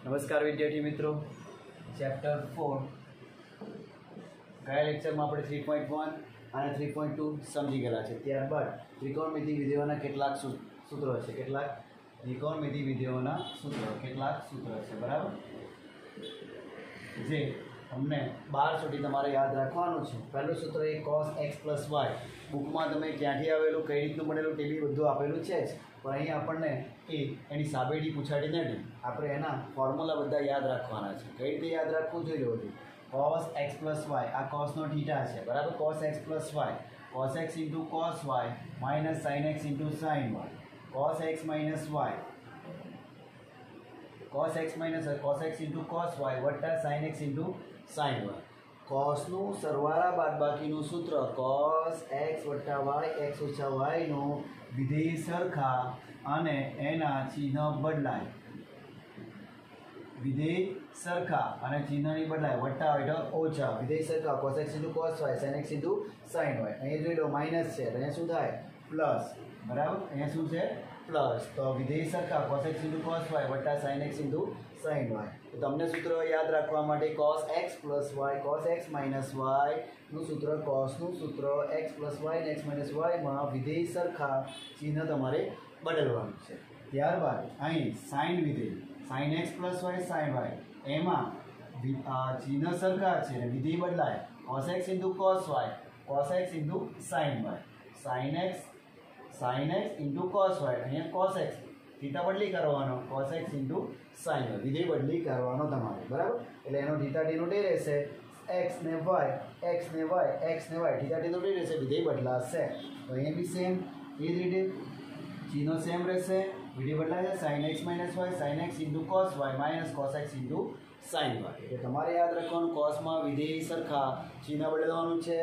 નમસ્કાર વિદ્યાર્થી મિત્રો, ચેપ્ટર 4 ગયા લેક્ચરમાં આપણે 3.1 અને 3.2 સમજી ગયેલા છે. ત્યારબાદ ત્રિકોણમિતિ વિધેયોના કેટલાક સૂત્રો છે. ત્રિકોણમિતિ વિધેયોના કેટલાક સૂત્રો છે, બરાબર, જે તમને 12 સુધી તમારે યાદ રાખવાનું છે. પહેલું સૂત્ર એ cos x + y. બુકમાં તમે ક્યાંથી આવેલું, કઈ રીતનું બનેલું તે બી બધું આપેલું છે જ, પણ અહીં આપણને એની સાબેટી પૂછાડી નથી. આપણે એના ફોર્મ્યુલા બધા યાદ રાખવાના છે. કઈ રીતે યાદ રાખવું જોઈ લો. cos x + y, આ cosનો થીટા છે, બરાબર. cos x + y, cos x * cos y - sin x * sin y. cos x - y, cos x - cos x * cos y વત્તા sin x * sin y. cosનું સરવાળા બાદબાકીનું સૂત્ર cos x + y x - y નું વિધેય સરખા અને એના ચિહ્ન બદલાય. વિધેય સરખા અને ચિહ્નની બદલાય. વત્તા હોય તો ઓછા. વિધેય સરખા cos x * cos y sin x * sin y. અહીંયા જોઈ લો માઇનસ છે, અહીંયા શું થાય? પ્લસ, બરાબર. અહીંયા શું છે? પ્લસ. તો વિધેય સરખા cos x * cos y વત્તા sin x * sin y. તો તમને સૂત્ર યાદ રાખવા માટે cos x + y, cos x - y નું સૂત્ર, cosનું સૂત્ર x + y અને x - y માં વિધેય સરખા ચિહ્ન તમારે બદલવાનું છે. ત્યારબાદ અહીં sin વિધેય sin x + y sin y, એમાં ચિહ્ન સરખા છે અને વિધેય બદલાય. cos x * cos y, cos x * sin y, sin x * cos y. અહીંયા cos x થીટા બદલી કરવાનો, cos x * sin y. વિધેય બદલી કરવાનો તમારે, બરાબર. એટલે એનો થીટા નો ડે રહેશે, x ને y, x ને y, x ને y, થીટા નો ડે રહેશે, વિધેય બદલાશે. તો અહીંયા બી સેમ એ જ રીતે ચિહ્નો સેમ રહેશે, વિધેય બદલાશે. sin x - y sin x * cos y - cos x * sin y. એટલે તમારે યાદ રાખવાનું, cosમાં વિધેય સરખા, ચિહ્ન બદલવાનું છે,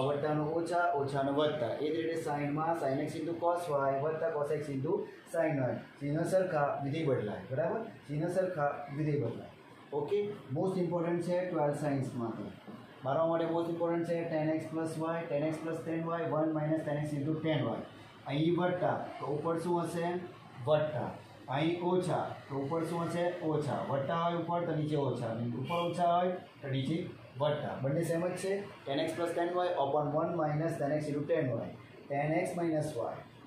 વત્તાનું ઓછા, ઓછાનું વત્તા. એ જ રીતે sinમાં sin x * cos y વત્તા cos x * sin y. ચિહ્ન સરખા, વિધેય બદલાય, બરાબર. ચિહ્ન સરખા, વિધેય બદલાય. ઓકે. મોસ્ટ ઇમ્પોર્ટન્ટ છે 12 સાયન્સમાં. મારવા માટે મોસ્ટ ઇમ્પોર્ટન્ટ છે tan x + y, tan x + tan y, 1 - tan x * tan y. અહીં વત્તા તો ઉપર શું હશે? વત્તા. અહીં ઓછા તો ઉપર શું હશે? ઓછા. વત્તા હોય ઉપર તો નીચે ઓછા, ઉપર ઓછા હોય તો નીચે વત્તા. બંને સેમ જ છે. tan x + tan y upon 1 - tan x * tan y. tan x - y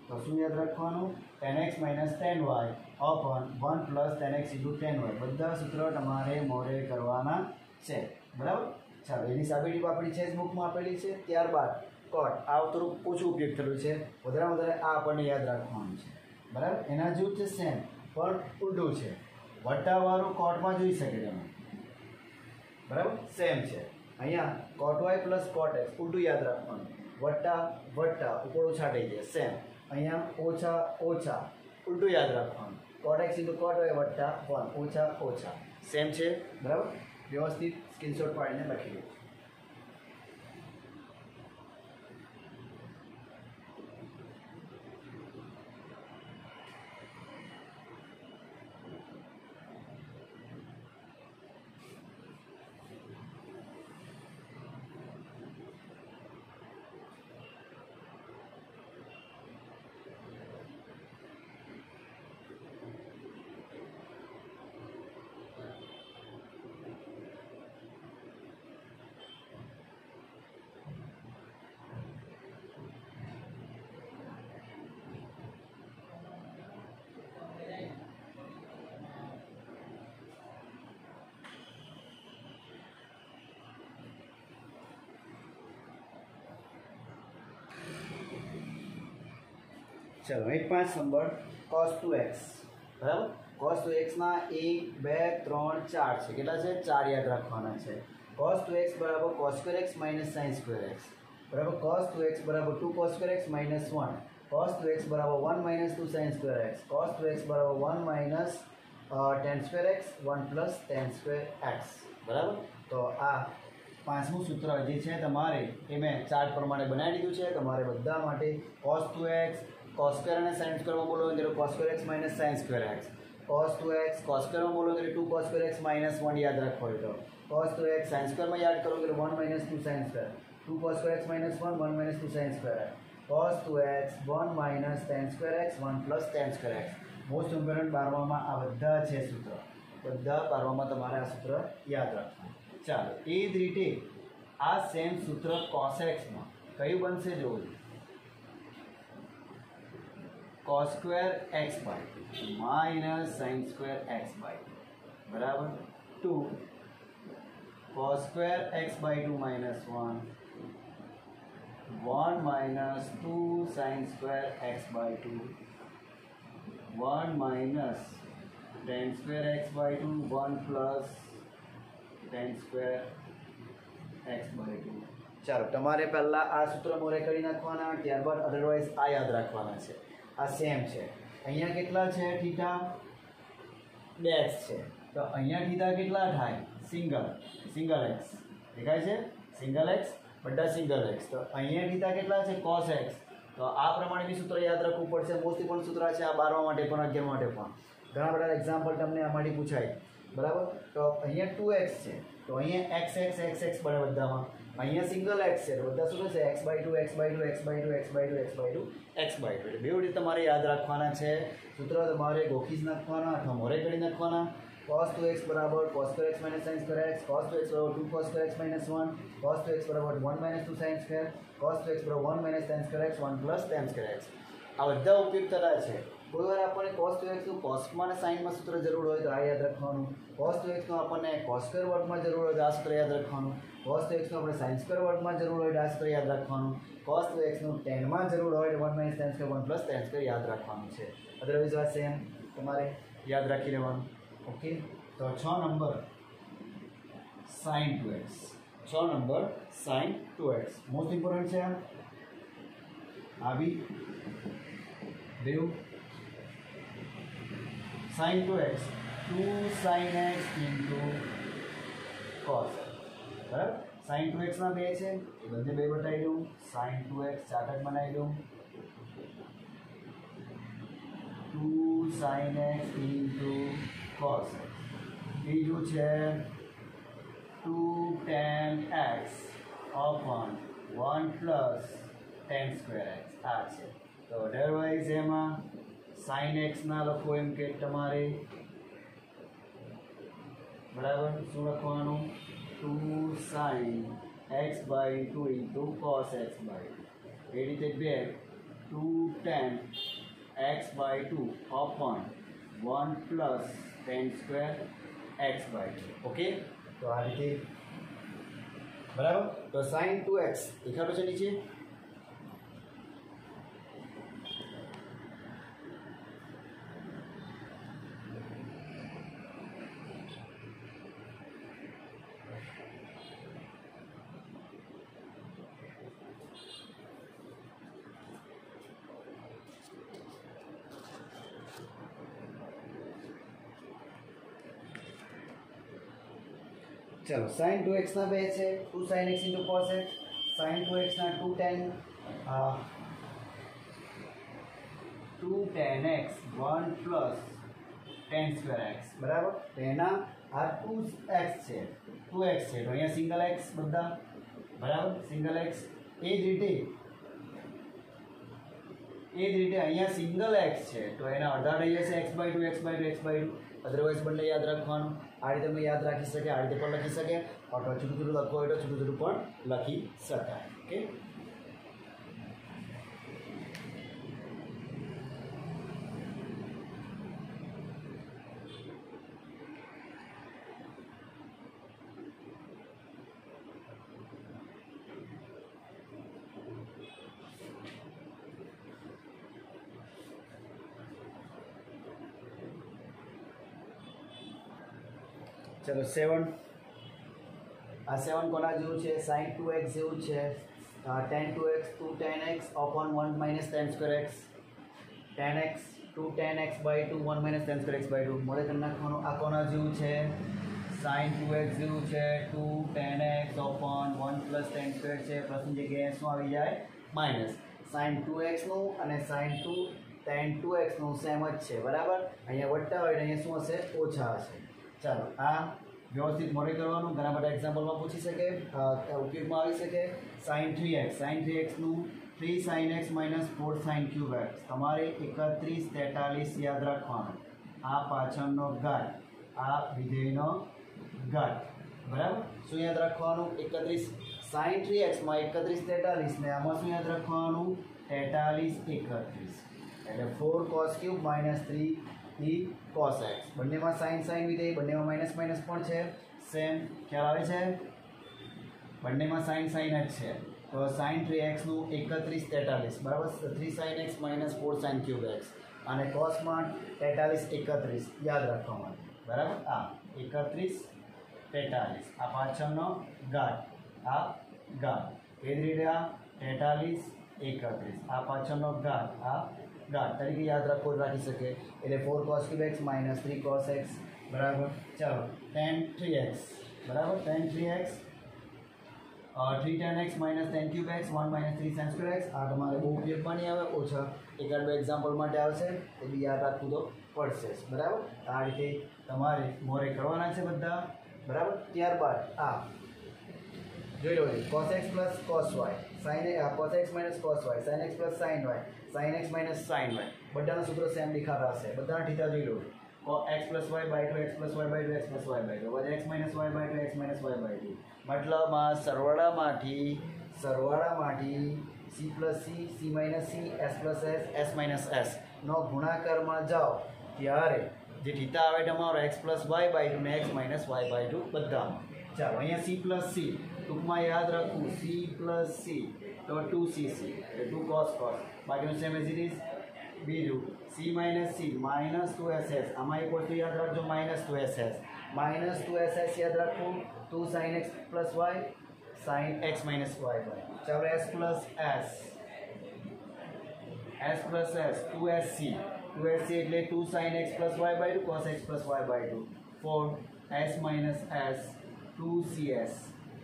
તો શું યાદ રાખવાનું? tan x - tan y upon 1 + tan x * tan y. બધા સૂત્રો તમારે મોરે કરવાના છે, બરાબર. ચાલો, એની સાબિતી આપણી છે જ, બુકમાં આપેલી છે. ત્યારબાદ cot, આ થોડુંક ઓછું ઉપયોગ થયેલું છે, વધારે આ આપણને યાદ રાખવાનું છે, બરાબર. એના જેવું છે સેમ, પણ ઉલટું છે. વટ્ટાવાળું કોટમાં જોઈ શકે તમે, બરાબર. સેમ છે. અહીંયા cot y + cot x ઉલટું યાદ રાખવાનું. વટ્ટા વટ્ટા, ઉપર ઓછા થઈ જાય, સેમ. અહીંયા ઓછા ઓછા, ઉલટું યાદ રાખવાનું. cot x * cot y વટ્ટા 1, ઓછા ઓછા, સેમ છે, બરાબર. વ્યવસ્થિત સ્ક્રીનશોટ પાડીને લખી લો. ચલો, 5 નંબર cos 2x, બરાબર. cos 2x ના 1 2 3 4 છે. કેટલા છે? 4 યાદ રાખવાના છે. cos 2x = cos2 x - sin2 x, બરાબર. cos 2x = 2 cos2 x - 1. cos 2x = 1 - 2 sin2 x. cos 2x = 1 - tan2 x 1 + tan2 x, બરાબર. તો આ પાંચમું સૂત્ર જે છે તમારે એ મેં ચાર્ટ પ્રમાણે બનાવી દીધું છે તમારે બધા માટે. cos 2x cos2 અને sin2 માં બોલો તો cos2 x - sin2 x. cos 2x cos2 માં બોલો તો 2 cos2 x - 1 યાદ રાખો. તો cos 2x sin2 માં યાદ કરો તો 1 - 2 sin2. 2 cos2 x - 1 1 - 2 sin2 x. cos 2x 1 - tan2 x 1 + tan2 x. Most important 12માં આ બધા છે સૂત્ર. બધા પારવામાં તમારે આ સૂત્ર યાદ રાખવાનું. ચાલો એ જ રીતે આ સેમ સૂત્ર કોસેક્સમાં કયું બનશે જોવું. cos square X by minus sine square X by બરાબર 2 cos square X by 2 minus 1 1 minus 2 sin square x by 2 1 minus tan square x by 2 1 plus tan square x by 2. ચાલો તમારે પહેલા આ સૂત્ર મોરે કરી નાખવાના, ત્યારબાદ અધરવાઇઝ આ યાદ રાખવાના છે. આ સેમ છે. અહીંયા કેટલા છે થીટા? ડેશ છે. તો અહીંયા થીટા કેટલા થાય? સિંગલ x દેખાય છે, સિંગલ x બધા સિંગલ એક્સ. તો અહીંયા થીટા કેટલા છે? cos x. તો આ પ્રમાણે બી સૂત્ર યાદ રાખવું પડશે. મોસ્ટ ઇમ્પોર્ટન્ટ સૂત્ર છે આ 12 માટે પણ 11 માટે પણ. ઘણા બધા એક્ઝામ્પલ તમને આમાંથી પૂછાય બરાબર. તો અહીંયા 2x છે તો અહીંયા x બને બધામાં. અહીંયા સિંગલ x છે તો બધા શું થશે? x by 2 x by 2 x by 2 x by 2 x by 2 x by 2. એટલે બે રીતે તમારે યાદ રાખવાના છે. સૂત્ર તમારે ગોખી જ નાખવાના અથવા મોરે કરી નાખવાના. cos 2x बराबर cos square x minus sin square x, cos 2x बराबर 2 cos square x minus 1, cos 2x बराबर 1 minus 2 sin square, cos 2x बराबर 1 minus tan square x 1 plus tan square x. આ બધા ઉપયોગ થતા છે. કોઈ વાર આપણને cos 2x નું cosમાં અને sinમાં સૂત્ર જરૂર હોય તો આ યાદ રાખવાનું. cos 2x નું આપણને cos સ્ક્વેર વર્ગમાં જરૂર હોય તો આ સૂત્ર યાદ રાખવાનું. cos 2x નું આપણે sin સ્ક્વેર વર્ગમાં જરૂર હોય તો આ સૂત્ર યાદ રાખવાનું. cos 2x નું tanમાં જરૂર હોય તો 1 minus tan square 1 plus tan square યાદ રાખવાનું છે. અધરવાઇઝ આ સેમ તમારે યાદ રાખી લેવાનું. ઓકે. तो 6 number sin 2x, 6 number sin 2x most important છે. આ બી દેવ sin 2x 2 sin x into cos બરાબર. sin 2x ના બે છે એ બધે બે બતાવી દઉં. sin 2x ચાર્ટ બનાવી દઉં. 2 sin x into cos x. બીજું છે 2 tan x upon 1 plus tan square x. આ છે. તો અધરવાઇઝ એમાં sin x ના લખો એમ કે તમારે બરાબર શું લખવાનું? 2 sin x by 2 into cos x by 2. એ રીતે બે 2 tan x by 2 upon 1 plus tan square x by 2. Okay. તો આ રીતે બરાબર. તો sin 2x દેખાડો છે નીચે. चलो sin 2x ना બે છે 2 sin x into cos x, sin 2x ના 2 tan x 1 plus tan square x બરાબર. તેના આ 2x છે 2x છે તો અહીંયા સિંગલ x બધા બરાબર સિંગલ x. એ જ રીતે અહીંયા સિંગલ x છે તો એના અડધા રહી જશે x by 2 x by 2 x by 2. Otherwise બંને યાદ રાખવાનું. આ રીતે તમે યાદ રાખી શકે, આ રીતે પણ લખી શકે, અથવા છૂટું છૂટું લખવું હોય તો છૂટું છૂટું પણ લખી શકાય. ઓકે. चलो 7. आ 7 कोना जेवुं छे? sin 2x जेवुं छे. tan 2x 2 tan x upon 1 minus tan square x. tan x 2 tan x by 2 1 minus tan square x by 2. मोड़े कर नाखवानुं. आ कोना जेवुं छे? sin 2x जेवुं छे 2 tan x upon 1 plus tan square छे. प्रथम जग्याए शुं आवी जाय? माइनस. sin 2x નું અને sin 2 tan 2x નું સેમ જ છે બરાબર. અહીંયા વત્તા હોય તો અહીંયા શું હશે? ઓછા હશે. ચાલો આ વ્યવસ્થિત મોડે કરવાનું. ઘણા બધા એક્ઝામ્પલમાં પૂછી શકે, ઉપયોગમાં આવી શકે. sin 3x નું 3 sin x minus 4 sin cube x. તમારે 31 43 યાદ રાખવાનું. આ પાછળનો ઘાત આ વિધેયનો ઘાત બરાબર. શું યાદ રાખવાનું? 31 sin 3x માં 31 43 ને આમાં શું યાદ રાખવાનું? 43 31 એટલે 4 cos cube minus 3 cos x. બંનેમાં sin વિધેય, બંનેમાં માઇનસ પણ છે. સેમ ખ્યાલ આવે છે? બંનેમાં sin જ છે. તો sin 3x નું 31 43 બરાબર 3 sin x minus 4 sin cube x અને cosમાં 43 31 યાદ રાખવા માટે બરાબર. આ 31 43 આ પાછળનો ઘાત, આ ઘાત એ જ રીતે આ 43 31 આ પાછળનો ઘાત, આ ઘાત તરીકે યાદ રાખી શકે. એટલે 4 cos cube x minus 3 cos x બરાબર. ચાલો tan 3x બરાબર tan 3x 3 tan x minus tan cube x 1 minus 3 sin square x. આ તમારે બહુ ઉપયોગમાં નહીં આવે, ઓછા એકાદ બે એક્ઝામ્પલ માટે આવશે, એ બી યાદ રાખવું તો પડશે બરાબર. આ રીતે તમારે મોરે કરવાના છે બધા બરાબર. ત્યારબાદ આ જોઈ લો cos x plus cos y sin cos x minus cos y sin x plus sin y sin x minus sin y બધાના સૂત્રો સેમ દેખાતા હશે. બધાના થીટા જોઈ લો x plus y by 2 x plus y by 2 x plus y by 2 x minus y by 2 x minus y by 2 મતલબ આ સરવાળામાંથી c plus c c minus c s plus s s minus s નો ગુણાકારમાં જાઓ ત્યારે જે theta આવે તમારો x plus y by 2 ને x minus y by 2 બધામાં. ચાલો અહીંયા c plus c ટૂંકમાં યાદ રાખવું c plus c તો 2cc એટલે 2 cos બાકીનું સેમ એઝ ઇટ ઇઝ. બીજું c minus c minus 2ss આમાં એક વસ્તુ યાદ રાખજો minus 2ss યાદ રાખવું 2 sin x plus y sin x minus y by. ચાલો s plus s 2sc એટલે 2 sin x plus y by 2 cos x plus y by 2 4 s minus s 2cs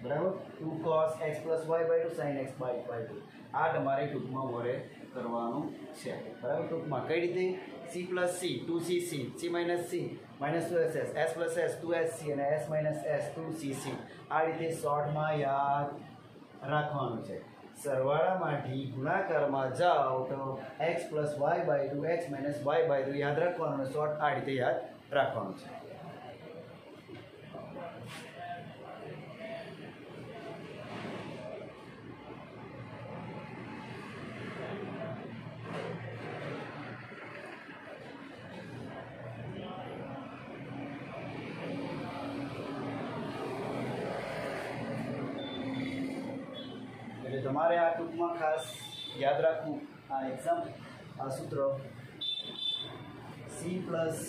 બરાબર 2 cos x plus y by 2 sin x by 2 આ તમારે ટૂંકમાં વરે કરવાનું છે બરાબર. ટૂંકમાં કઈ રીતે? c plus c 2cc c minus c minus 2ss s plus s 2sc અને s minus s 2cc આ રીતે શોર્ટમાં યાદ રાખવાનું છે. સરવાળામાંથી ગુણાકારમાં જાઓ તો x plus y by 2 x minus y by 2 યાદ રાખવાનું અને શોર્ટ આ રીતે યાદ રાખવાનું છે. તમારે આ ટૂંકમાં ખાસ યાદ રાખવું આ એક્ઝામ આ સૂત્ર c plus c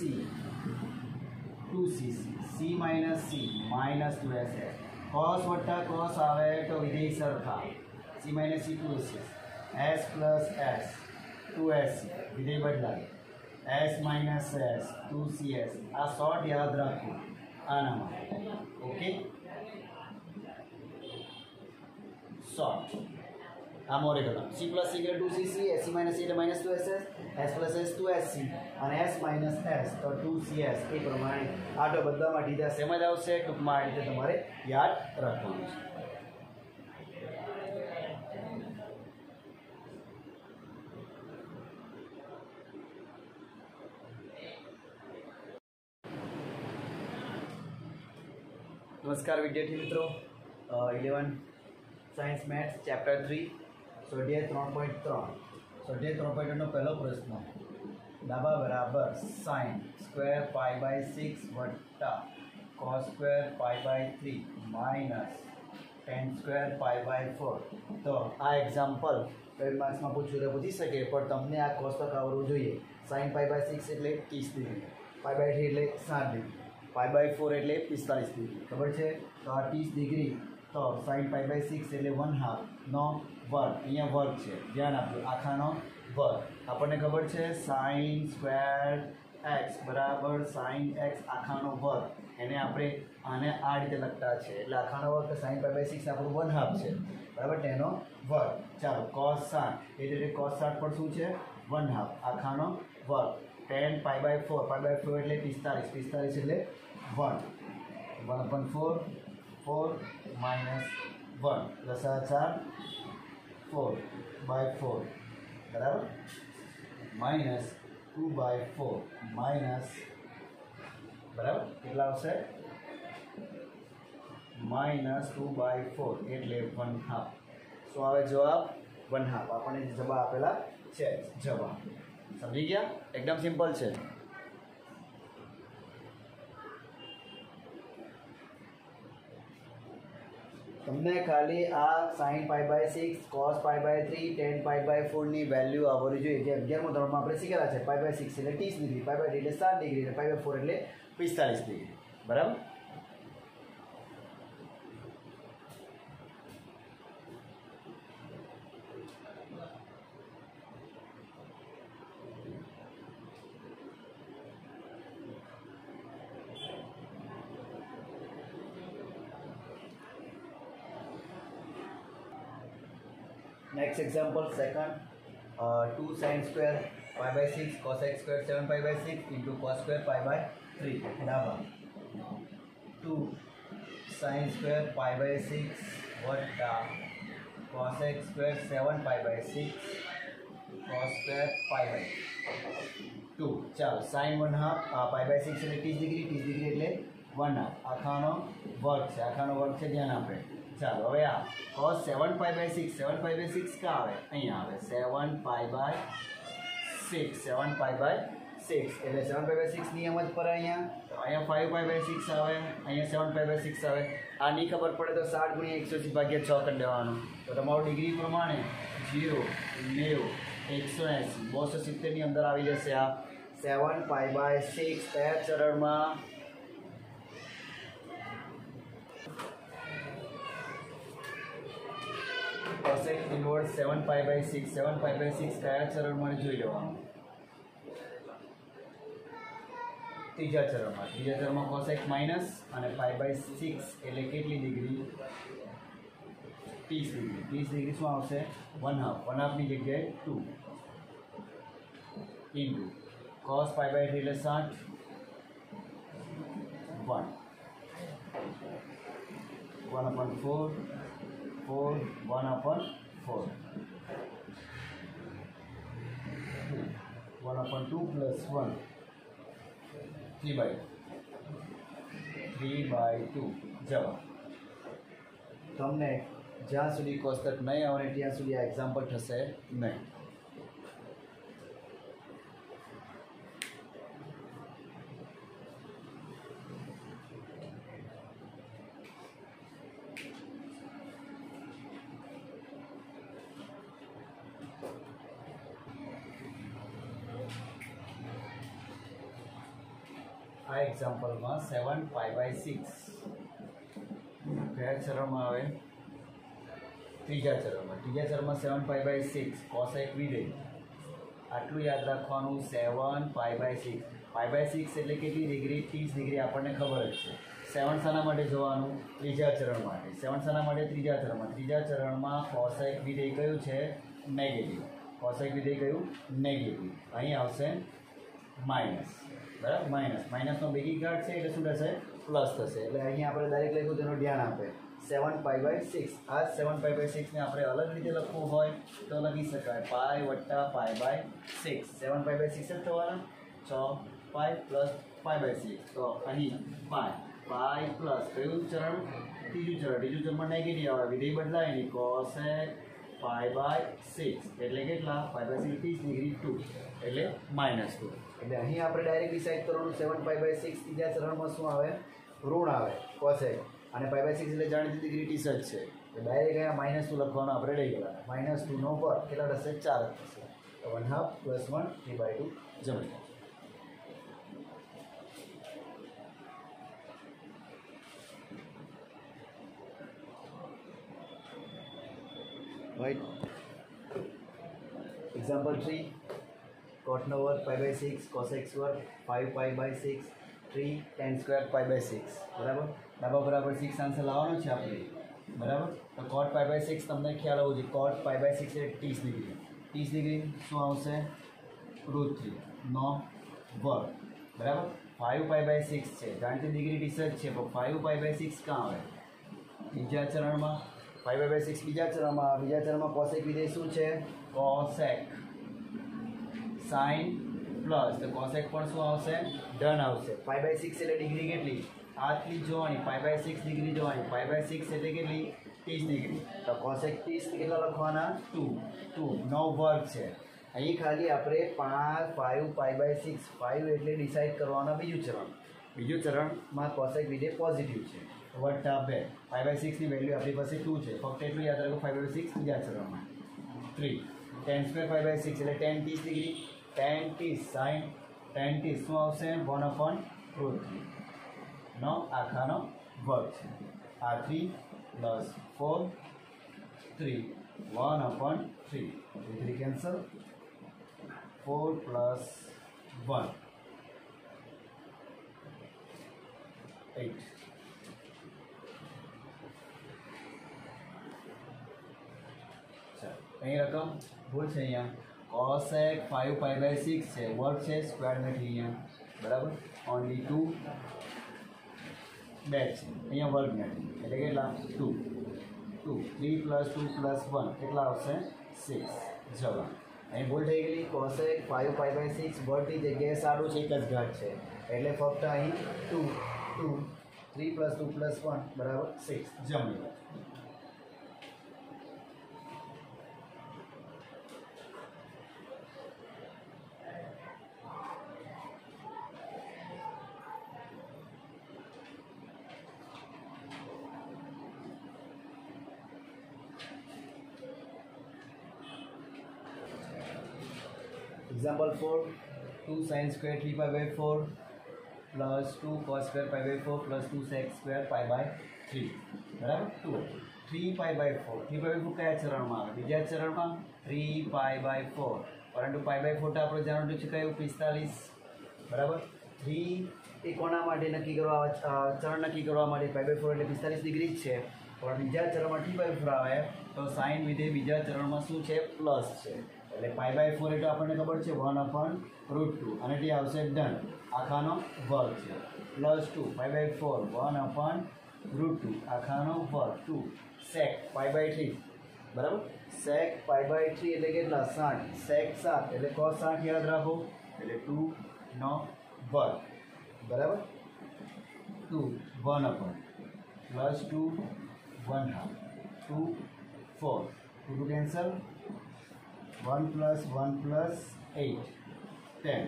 2cc c minus c minus 2ss cos વત્તા cos આવે તો વિધેય સરખા c minus c 2c s plus s 2sc વિધેય બદલાય s minus s 2cs આ શોર્ટ યાદ રાખવું આનામાં. ઓકે શોર્ટ આ મોરે કરવાનું c plus c એટલે 2cc s c minus c એટલે minus 2ss s plus s 2sc અને s minus s તો 2cs એ પ્રમાણે આ તો બધામાં સીધા સેમ જ આવશે. ટૂંકમાં આ રીતે તમારે યાદ રાખવાનું છે. નમસ્કાર વિદ્યાર્થી મિત્રો. 11 સાયન્સ મેથ્સ ચેપ્ટર 3 સ્વાધ્યાય 3.3 નો પહેલો પ્રશ્ન ડાબા બરાબર sin સ્ક્વેર પાઈ બાય 6 વત્તા cos square pi by 3 minus tan square pi by 4. તો આ એક્ઝામ્પલ 12 માર્ક્સમાં પૂછી શકે પણ તમને આ કોષ્ટક આવડવું જોઈએ. sin પાઈ બાય 6 એટલે 30 ડિગ્રી, પાઈ બાય 3 એટલે 7 ડિગ્રી, પાઈ બાય 4 એટલે 45 ડિગ્રી. ખબર છે? તો આ 30 ડિગ્રી તો sin પાઈ બાય 6 એટલે 1/2 નો વર્ગ. અહીંયા વર્ગ છે, ધ્યાન આપજો, આખાનો વર્ગ. આપણને ખબર છે sin સ્ક્વેર x બરાબર sin x આખાનો વર્ગ. એને આપણે આને આ રીતે લખતા છે એટલે આખાનો વર્ગ sin પાઈ બાય 6 આપણું 1/2 છે બરાબર, તેનો વર્ગ. ચાલો cos 7 એ રીતે cos 7 પર શું છે 1/2 આખાનો વર્ગ. tan પાઈ બાય 4 એટલે 45 એટલે 1/4 4 minus 1 દશા 4 4/4 બરાબર minus 2/4 minus બરાબર કેટલા આવશે -2/4 એટલે 1/2 શું આવે જવાબ 1/2 આપણને જે જવાબ આપેલા છે જવાબ સમજી ગયા એકદમ સિમ્પલ છે તમને ખાલી આ sin π/6 cos π/3 tan π/4 ની વેલ્યુ આવવી જોઈએ જે 11મા ધોરણમાં આપણે શીખેલા છે π/6 એટલે 30 ડિગ્રી π/3 એટલે 60 ડિગ્રી અને π/4 એટલે 45 ડિગ્રી બરાબર Next example, second, 2 sin square π/6 cos x square 7 π/6 into cos square π/3 બરાબર 2 sin square π/6 વત્તા cos x square 7 π/6 cos square π/2 ચાલો sin 1/2 π/6 એટલે 30 ડિગ્રી એટલે 1/2 આખાનો વર્ગ છે ધ્યાન આપે ચાલો હવે આ cos 7 π/6 ક્યાં આવે અહીંયા આવે 7 π/6 એટલે 7 π/6 નિયમ જ પર અહીંયા 5 π/6 આવે અહીંયા 7 π/6 આવે આ નહીં ખબર પડે તો 60 × 180 ભાગ્યા 6 કરી દેવાનું તો તમારું ડિગ્રી પ્રમાણે 0 90 180 270 ની અંદર આવી જશે આ 7 π/6 કયા ચરણમાં cosec inverse 7 π/6 કયા ચરણમાં જોઈ લેવાનું ત્રીજા ચરણમાં cosec માઇનસ અને π/6 એટલે કેટલી ડિગ્રી 30 ડિગ્રી શું આવશે 1/2 ની જગ્યાએ 2 ઇન્ટુ cos π/3 એટલે 60 1 1/4 1/4 1/2 plus 1 3/2 જવાબ તમને જ્યાં સુધી કોષ્ટક નહીં આવે ત્યાં સુધી આ એક્ઝામ્પલ થશે નહીં આ એક્ઝામ્પલમાં 7 π/6 કયા ચરણમાં આવે ત્રીજા ચરણમાં 7 π/6 cosec વિધેય આટલું યાદ રાખવાનું 7 π/6 એટલે કેટલી ડિગ્રી 30 ડિગ્રી આપણને ખબર જ છે 7 શાના માટે જવાનું ત્રીજા ચરણ માટે 7 શાના માટે ત્રીજા ચરણમાં cosec વિધેય કયું છે નેગેટિવ અહીં આવશે માઇનસ બરાબર માઇનસનો ભેગી ઘાત છે એટલે શું થશે પ્લસ થશે એટલે અહીંયા આપણે ડાયરેક્ટ લખ્યું તેનું ધ્યાન આપે 7 π/6 આ 7 π/6 ને આપણે અલગ રીતે લખવું હોય તો લખી શકાય π વત્તા π/6 7 π/6 જ થવાના 6 π પ્લસ π/6 તો અહીં π પ્લસ કયું ચરણ ત્રીજું ચરણમાં નેગેટિવ આવે વિધેય બદલાય નહીં cosec π/6 એટલે કેટલા π/6 30 ડિગ્રી 2 એટલે -2 એટલે અહીં આપણે ડાયરેક્ટ ડિસાઇડ કરવાનું 7 π/6 ત્રીજા ચરણમાં શું આવે ઋણ આવે cosec અને π/6 એટલે જાણીતી ડિગ્રી 30 જ છે તો ડાયરેક્ટ અહીંયા -2 લખવાનું આપણે રહી ગયા -2 નો પર કેટલા થશે 4 થશે તો 1/2 + 1 3/2 જમણી right example 3 cot no work π/6 cosec square 5 π/6 3 tan square π/6 બરાબર ડાબા બરાબર 6 આન્સર લાવવાનો છે આપણે બરાબર તો cot π/6 તમને ખ્યાલ હોવો જોઈએ cot π/6 એટલે 30 ડિગ્રી શું આવશે √3 નો વર્ગ બરાબર 5 π/6 છે જાણીતી ડિગ્રી 30 છે પણ 5 π/6 ક્યાં આવે બીજા ચરણમાં 5/6 બીજા ચરણમાં cosec વિધેય શું છે cosec sin પ્લસ તો કોસેક પણ શું આવશે ડન આવશે. 5/6 એટલે ડિગ્રી કેટલી આટલી જોવાની 5/6 ડિગ્રી જોવાની 5/6 એટલે કેટલી 30 ડિગ્રી તો કોસેક 30 કેટલા લખવાના 2 નો વર્ગ છે. અહીં ખાલી આપણે 5/6 5 એટલે ડિસાઇડ કરવાના બીજું ચરણમાં કોસેક વિધેય પોઝિટિવ છે વત્તા 2 5/6 ની વેલ્યુ આપણી પાસે 2 છે ફક્ત એટલું યાદ રાખો 5/6 બીજા ચરણમાં 3 10² 5/6 એટલે 10 30 ડિગ્રી 10 30 sin 10 30 શું આવશે 1/√3 નો આખાનો વર્ગ છે. આ 3 + 4 3 1/3 3 કેન્સલ 4 + 1 8 અહીં રકમ ભૂલ છે અહીંયા કોસેક 5/6 છે વર્ગ છે સ્ક્વેર નથી અહીંયા બરાબર ઓનલી 2 બેક છે અહીંયા વર્ગ નથી એટલે કેટલા 2 3 + 2 + 1 કેટલા આવશે 6 જવાબ. અહીં ભૂલ થઈ ગયેલી કોસેક 5/6 વર્ગની જગ્યાએ સારું છે એક જ ઘાત છે એટલે ફક્ત અહીં 2 3 + 2 + 1 બરાબર 6 જમણી. Example 4 2 sin square 3π/4 plus 2 cos square π/4 plus 2 sec square π/3 બરાબર 2 3π/4 3π/4 કયા ચરણમાં આવે બીજા ચરણમાં 3π/4 પરંતુ π/4 તો આપણે જાણવું છે કયું 45 બરાબર 3 એ કોના માટે નક્કી કરવા ચરણ નક્કી કરવા માટે π/4 એટલે 45 ડિગ્રી જ છે પણ બીજા ચરણમાં t/4 આવે તો સાઇન વિધેય બીજા ચરણમાં શું છે પ્લસ છે એટલે π/4 એટલે આપણને ખબર છે 1/√2 અને તે આવશે ડન આખાનો વર્ગ છે +2 π/4 1/√2 આખાનો વર્ગ 2 sec π/3 બરાબર sec π/3 એટલે કેટલા 60 sec 7 એટલે cos 60 યાદ રાખો એટલે 2 નો વર્ગ બરાબર 2 1/2 +2 1/2 2 4 2 કેન્સલ 1 + 1 + 8 10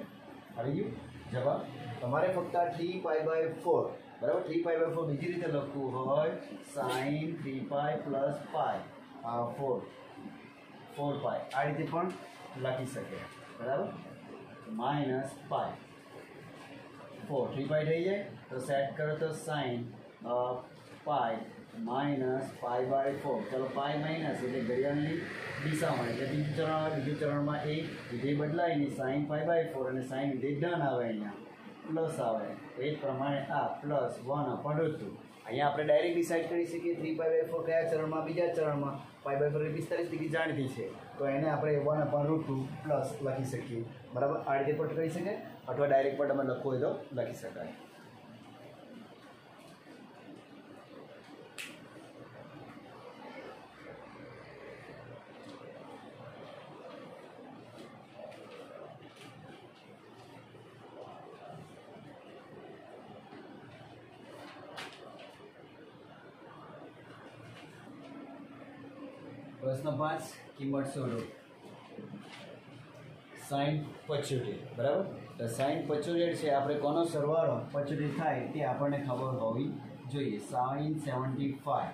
આવી ગયું જવાબ. તમારે ફક્ત 3π/4 બરાબર 3π/4 બીજી રીતે લખવું હોય sin 3π + π 4π આ રીતે પણ લખી શકે બરાબર -π 4 3π થઈ જાય તો સેટ કરો તો sin π -π/4 ચલો π માઇનસ એટલે ઘડિયાળની દિશામાં એટલે બીજું ચરણ આવે બીજું ચરણમાં એ વિધેય બદલાય નહીં sin π/4 અને sin વિધેય ડન આવે અહીંયા પ્લસ આવે એ જ પ્રમાણે આ +1/√2 અહીંયા આપણે ડાયરેક્ટ ડિસાઇડ કરી શકીએ 3π/4 કયા ચરણમાં બીજા ચરણમાં π/4 45 ડિગ્રી જાણીતી છે તો એને આપણે 1/√2 પ્લસ લખી શકીએ બરાબર આ રીતે પણ કરી શકે અથવા ડાયરેક્ટ પણ તમે લખવું હોય તો લખી શકાય. પ્રશ્ન 5 કિંમત શોધો sin 75 બરાબર તો sin 75 છે આપણે કોનો સરવાળો 75 થાય તે આપણને ખબર હોવી જોઈએ sin 75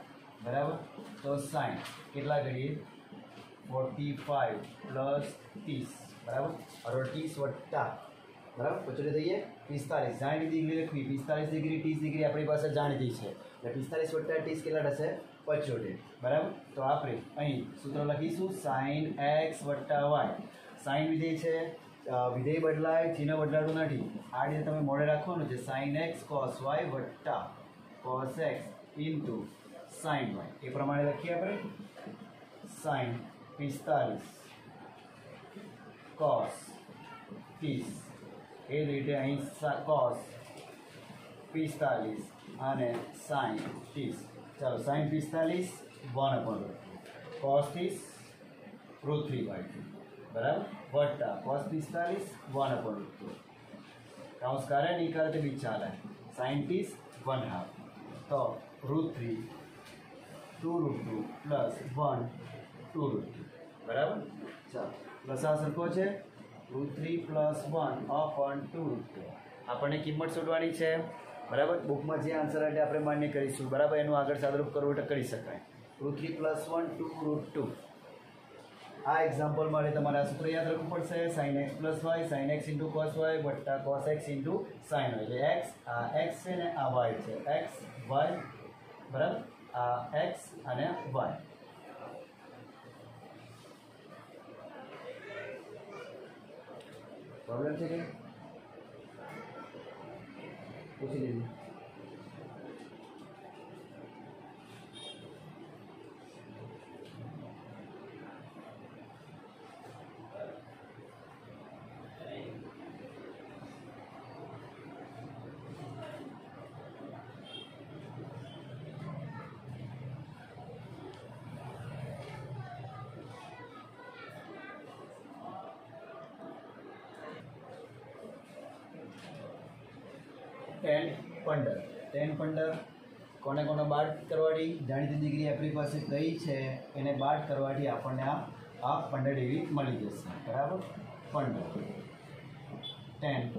બરાબર તો sin કેટલા કરીએ 45 + 30 બરાબર 30 વત્તા બરાબર 75 થઈ ગયા 45 60 ડિગ્રી લખવી 45 ડિગ્રી 30 ડિગ્રી આપણી પાસે જાણીતી છે એટલે 45 વત્તા 30 કેટલા થશે 75 બરાબર તો આપણે અહીં સૂત્ર લખીશું sin x + y sin વિધેય છે વિધેય બદલાય ચિહ્ન બદલાતું નથી આ રીતે તમે મોડે રાખવાનું છે sin x cos y + cos x * sin y એ પ્રમાણે લખીએ આપણે sin 45 cos 30 એ રીતે અહીં cos 45 અને sin 30 चलो sin 45 1/2 cos 30 √3/2 बराबर वट्टा cos 45 1/2 काउंस करे नहीं करे तो भी चाले sin 30 1/2 तो √3 2√2 प्लस 1 2√2 बराबर चलो प्लस आ सरखो है √3 प्लस 1/2 આપણને કિંમત શોધવાની છે બરાબર બુકમાં જે આન્સર એટલે આપણે માન્ય કરીશું બરાબર એનું આગળ સાદરૂપ કરવું એટલે કરી શકાય √3 પ્લસ 1 2√2 આ એક્ઝામ્પલ માટે તમારે આ સૂત્ર યાદ રાખવું પડશે sin x plus y sin x into cos y વત્તા cos x into sin y એટલે x આ x છે ને આ y છે x y બરાબર આ x અને y પ્રોબ્લેમ છે કે પૂછી લીધી टेन पंडर टेन पंडर कोने कोने बाड करवाड़ी जाणीती डिग्री अपनी पास कई है एने बाड करवाड़ी आपने आ 15 डिग्री मळी जशे बराबर 15 10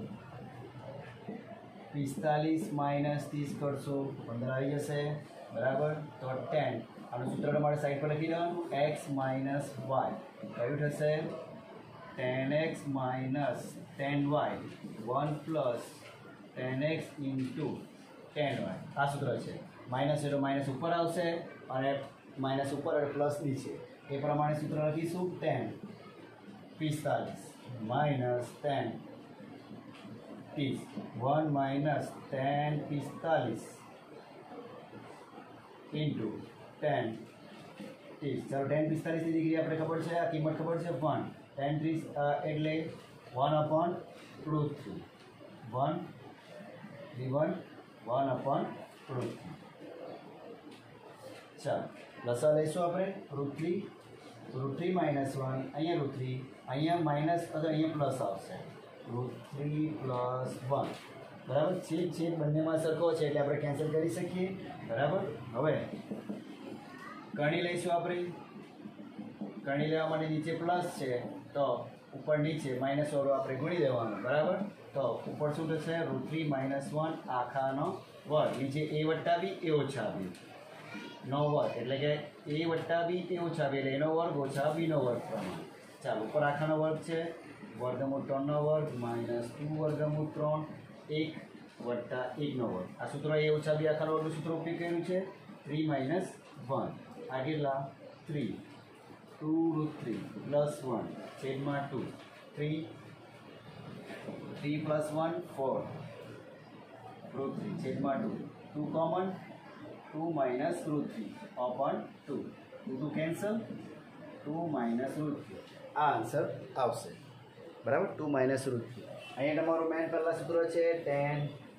45 माइनस 30 करशो 15 आई जशे बराबर तो 10 आनु सूत्र तमारे साइड पर लखी देवानुं x माइनस y कयुं थशे 10x minus 10y 1 plus 10x into 10y आ सूत्र है माइनस है तो माइनस ऊपर आवशे अने माइनस ऊपर और प्लस नीचे ए प्रमाणे सूत्र लखीशुं 10 45 माइनस 10 30 1 माइनस 10 45 इंटू 10 30 चलो 10 45 की डिग्री अपने खबर है आ किंमत खबर है 1 10 30 एटले 1/√3 1 1 1/√3 चल लसा लईशुं आपणे √3 माइनस 1 अहींया √3 अहींया माइनस अगर अहींया प्लस आवशे √3 प्लस 1 बराबर छेद બંનેમાં સરખો છે એટલે આપણે કેન્સલ કરી શકીએ બરાબર હવે કરણી લઈશું આપણે કરણી લેવા માટે નીચે પ્લસ છે તો ઉપર નીચે માઇનસ વાળું આપણે ગુણી દેવાનું બરાબર तो ऊपर शू थे √3 माइनस 1 आखानो वर्ग नीचे a वट्टा बी ए ओछा बी नो वर्ग एटले के a वट्टा बी ए ओछा बी एटले एनो वर्ग ओछा बी नो वर्ग प्रमाण चालो ऊपर आखानो वर्ग है वर्गमूल 3 नो वर्ग माइनस 2 वर्गमूल 3 1 वट्टा 1 नो वर्ग आ सूत्र a ओछा बी आखानो वर्ग सूत्र उपयोग कर्युं छे 3 माइनस 1 आ केटला 3 2√3 plus 1 छेदमां 2 3 plus 1 4 √3 छेदमां 2 common 2 minus √3 upon 2 2 cancel 2 minus √3 आ आंसर आवशे बराबर 2 माइनस √3 अहीं तमारुं मेन पहला सूत्र है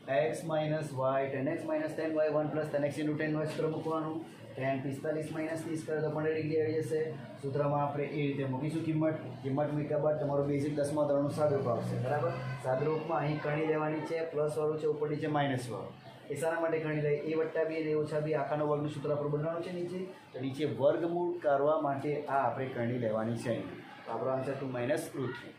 10x minus y 10x minus 10y 1 plus 10x into 10y सूत्र मूकवानुं 10 45 माइनस 30 करे तो 15 डिग्री आई जशे सूत्र में आपणे ए रीते मूकीशुं किंमत मूक्या बाद तमारुं बेसिक 10मां धोरणनुं सादरूप आवशे बराबर सादरूप में अहीं कणी लेवानी छे प्लस वाळुं छे उपर नीचे माइनस वाळुं ए शाना माटे कणी लई a वट्टा b અને a ओछा b आखानो वर्गनुं सूत्र आपणे बनाववानुं छे नीचे तो नीचे वर्गमूळ करवा माटे आ आपणे कणी लेवानी छे तो आपणो आंसर 2 माइनस √3